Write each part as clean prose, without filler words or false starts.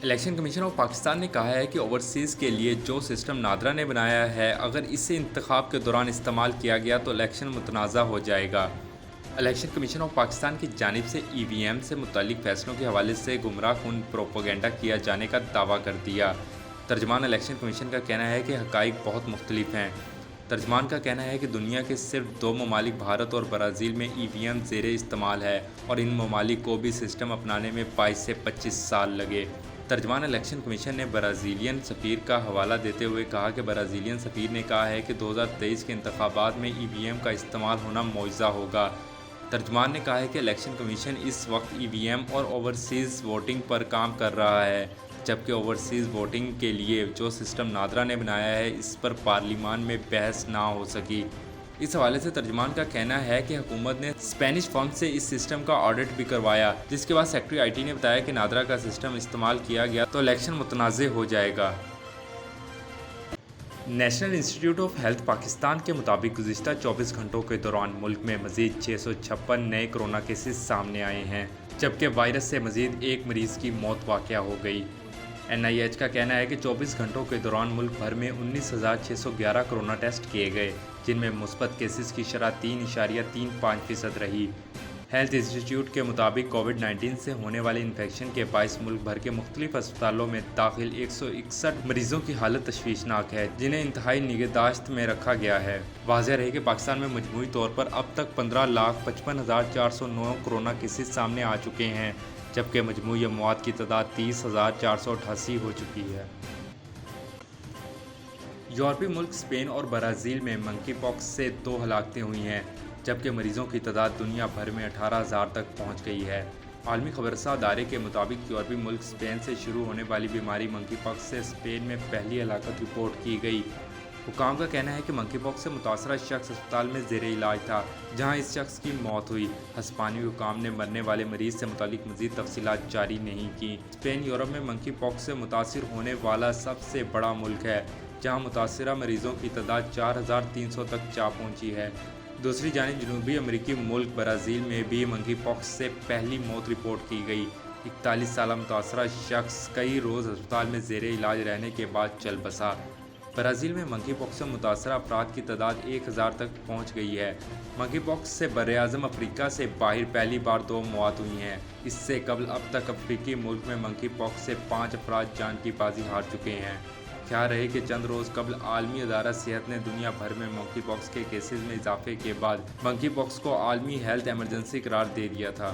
Election commission of Pakistan نے کہا ہے کہ اوورسیز کے لیے جو سسٹم نادرا نے بنایا ہے اگر اسے انتخاب کے دوران استعمال کیا گیا تو الیکشن متنازع ہو جائے گا۔ الیکشن کمیشن آف پاکستان کی جانب سے ای وی ایم سے متعلق فیصلوں کے حوالے سے گمراہ کن پروپیگنڈا کیا جانے کا دعویٰ کر دیا۔ ترجمان الیکشن کمیشن کا کہنا ہے کہ حقائق بہت مختلف ہیں۔ ترجمان کا کہنا ہے کہ دنیا کے صرف 2 ممالک بھارت اور برازیل میں ای وی ایم زیر استعمال ہے اور ان ممالک کو بھی سسٹم اپنانے میں 22 سے 25 سال لگے۔ ترجمان الیکشن کمیشن نے برازیلین سفیر کا حوالہ دیتے ہوئے کہا کہ برازیلین سفیر نے کہا ہے کہ 2023 کے انتخابات میں ای وی ایم کا استعمال ہونا معجزہ ہوگا۔ ترجمان نے کہا ہے کہ الیکشن کمیشن اس وقت ای وی ایم اور اوورسیز ووٹنگ پر کام کر رہا ہے، جبکہ اوورسیز ووٹنگ کے لیے جو سسٹم نادرا نے بنایا ہے اس پر پارلیمان میں بحث نہ ہو سکی۔ اس حوالے سے ترجمان کا کہنا ہے کہ حکومت نے اسپینش فرم سے اس سسٹم کا آڈٹ بھی کروایا، جس کے بعد سیکرٹری آئی ٹی نے بتایا کہ نادرا کا سسٹم استعمال کیا گیا تو الیکشن متنازع ہو جائے گا۔ نیشنل انسٹی ٹیوٹ آف ہیلتھ پاکستان کے مطابق گزشتہ 24 گھنٹوں کے دوران ملک میں مزید 656 نئے کرونا کیسز سامنے آئے ہیں، جبکہ وائرس سے مزید ایک مریض کی موت واقع ہو گئی۔ NIH کا کہنا ہے کہ 24 گھنٹوں کے دوران ملک بھر میں 19,611 کرونا ٹیسٹ کیے گئے، جن میں مثبت کیسز کی شرح 3.35% رہی۔ ہیلتھ انسٹی ٹیوٹ کے مطابق کووڈ-19 سے ہونے والے انفیکشن کے باعث ملک بھر کے مختلف اسپتالوں میں داخل 161 مریضوں کی حالت تشویشناک ہے، جنہیں انتہائی نگہداشت میں رکھا گیا ہے۔ واضح رہے کہ پاکستان میں مجموعی طور پر اب تک 15,55,409 کرونا کیسز سامنے آ چکے ہیں، جبکہ مجموعی اموات کی تعداد 30,488 ہو چکی ہے۔ یورپی ملک اسپین اور برازیل میں منکی پاکس سے 2 ہلاکتیں ہوئی ہیں، جبکہ مریضوں کی تعداد دنیا بھر میں 18,000 تک پہنچ گئی ہے۔ عالمی خبررساں ادارے کے مطابق یورپی ملک اسپین سے شروع ہونے والی بیماری منکی پاکس سے اسپین میں پہلی ہلاکت رپورٹ کی گئی۔ حکام کا کہنا ہے کہ منکی پاکس سے متاثرہ شخص اسپتال میں زیر علاج تھا، جہاں اس شخص کی موت ہوئی۔ ہسپانوی حکام نے مرنے والے مریض سے متعلق مزید تفصیلات جاری نہیں کی۔ اسپین یورپ میں منکی پاکس سے متاثر ہونے والا سب سے بڑا ملک ہے، جہاں متاثرہ مریضوں کی تعداد 4,300 تک جا پہنچی ہے۔ دوسری جانب جنوبی امریکی ملک برازیل میں بھی منکی پاکس سے پہلی موت رپورٹ کی گئی۔ 41 سالہ متاثرہ شخص کئی روز ہسپتال میں زیر علاج رہنے کے بعد چل بسا۔ برازیل میں منکی پاکس سے متاثرہ افراد کی تعداد 1,000 تک پہنچ گئی ہے۔ منکی پاکس سے براعظم افریقہ سے باہر پہلی بار 2 موات ہوئی ہیں۔ اس سے قبل اب تک افریقی ملک میں منکی پاکس سے 5 افراد جان کی بازی ہار چکے ہیں۔ خیال رہے کہ چند روز قبل عالمی ادارہ صحت نے دنیا بھر میں منکی پاکس کے کیسز میں اضافے کے بعد منکی پاکس کو عالمی ہیلتھ ایمرجنسی قرار دے دیا تھا۔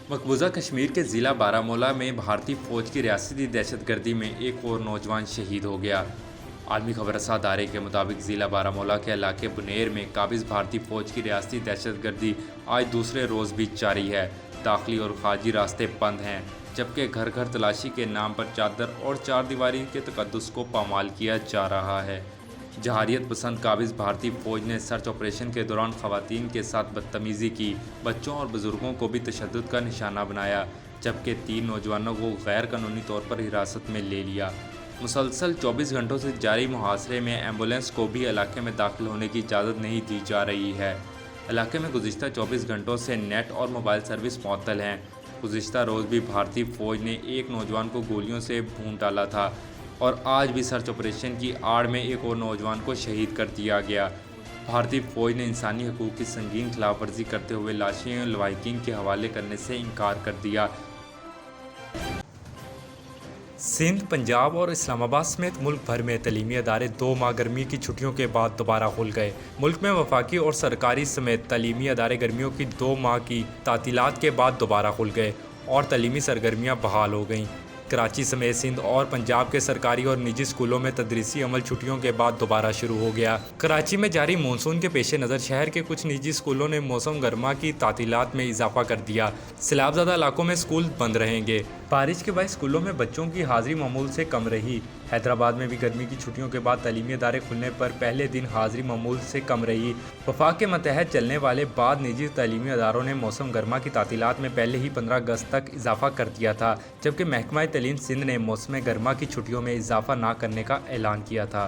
مقبوضہ کشمیر کے ضلع بارہمولہ میں بھارتی فوج کی ریاستی دہشت گردی میں ایک اور نوجوان شہید ہو گیا۔ عالمی خبررساں ادارے کے مطابق ضلع بارہمولہ کے علاقے بنیر میں قابض بھارتی فوج کی ریاستی دہشت گردی آج دوسرے روز بھی جاری ہے۔ داخلی اور خارجی راستے بند ہیں، جبکہ گھر گھر تلاشی کے نام پر چادر اور چار دیواری کے تقدس کو پامال کیا جا رہا ہے۔ جہاریت پسند قابض بھارتی فوج نے سرچ آپریشن کے دوران خواتین کے ساتھ بدتمیزی کی، بچوں اور بزرگوں کو بھی تشدد کا نشانہ بنایا، جبکہ 3 نوجوانوں کو غیر قانونی طور پر حراست میں لے لیا۔ مسلسل 24 گھنٹوں سے جاری محاصرے میں ایمبولینس کو بھی علاقے میں داخل ہونے کی اجازت نہیں دی جا رہی ہے۔ علاقے میں گزشتہ 24 گھنٹوں سے نیٹ اور موبائل سروس معطل ہیں۔ گزشتہ روز بھی بھارتی فوج نے ایک نوجوان کو گولیوں سے بھون ڈالا تھا اور آج بھی سرچ آپریشن کی آڑ میں ایک اور نوجوان کو شہید کر دیا گیا۔ بھارتی فوج نے انسانی حقوق کی سنگین خلاف ورزی کرتے ہوئے لاشیں لواحقین کے حوالے کرنے سے انکار کر دیا۔ سندھ، پنجاب اور اسلام آباد سمیت ملک بھر میں تعلیمی ادارے 2 ماہ گرمی کی چھٹیوں کے بعد دوبارہ کھل گئے۔ ملک میں وفاقی اور سرکاری سمیت تعلیمی ادارے گرمیوں کی 2 ماہ کی تعطیلات کے بعد دوبارہ کھل گئے اور تعلیمی سرگرمیاں بحال ہو گئیں۔ کراچی سمیت سندھ اور پنجاب کے سرکاری اور نجی اسکولوں میں تدریسی عمل چھٹیوں کے بعد دوبارہ شروع ہو گیا۔ کراچی میں جاری مونسون کے پیش نظر شہر کے کچھ نجی اسکولوں نے موسم گرما کی تعطیلات میں اضافہ کر دیا۔ سیلاب زدہ علاقوں میں اسکول بند رہیں گے۔ بارش کے باعث اسکولوں میں بچوں کی حاضری معمول سے کم رہی۔ حیدرآباد میں بھی گرمی کی چھٹیوں کے بعد تعلیمی ادارے کھلنے پر پہلے دن حاضری معمول سے کم رہی۔ وفاق کے ماتحت چلنے والے بعض نجی تعلیمی اداروں نے موسم گرما کی تعطیلات میں پہلے ہی 15 اگست تک اضافہ کر دیا تھا، جبکہ محکمہ تعلیم سندھ نے موسم گرما کی چھٹیوں میں اضافہ نہ کرنے کا اعلان کیا تھا۔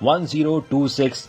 1026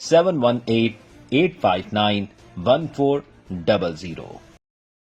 718-859-1400।